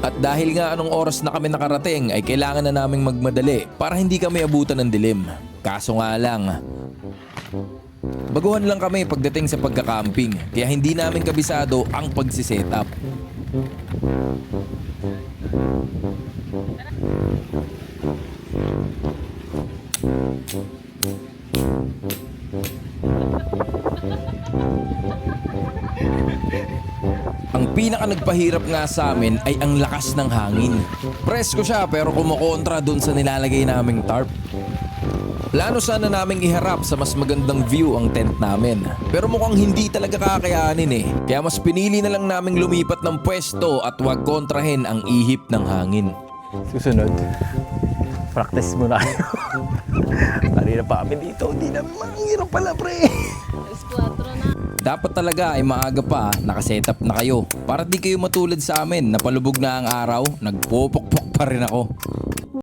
At dahil nga anong oras na kami nakarating ay kailangan na naming magmadali para hindi kami abutan ng dilim. Kaso nga lang, baguhan lang kami pagdating sa pagkakamping kaya hindi namin kabisado ang pagsisetup. Ang pinaka nagpahirap nga sa amin ay ang lakas ng hangin. Presko siya pero kumukontra dun sa nilalagay naming tarp. Plano sana naming iharap sa mas magandang view ang tent namin. Pero mukhang hindi talaga kakayanin eh. Kaya mas pinili na lang naming lumipat ng pwesto at wag kontrahin ang ihip ng hangin. Susunod, practice muna kayo. Kanina pa kami dito, hindi namin manghihirap pala pre. Alas 4 na. Dapat talaga ay maaga pa nakasetup na kayo para di kayo matulad sa amin na palubog na ang araw, nagpupukpok pa rin ako.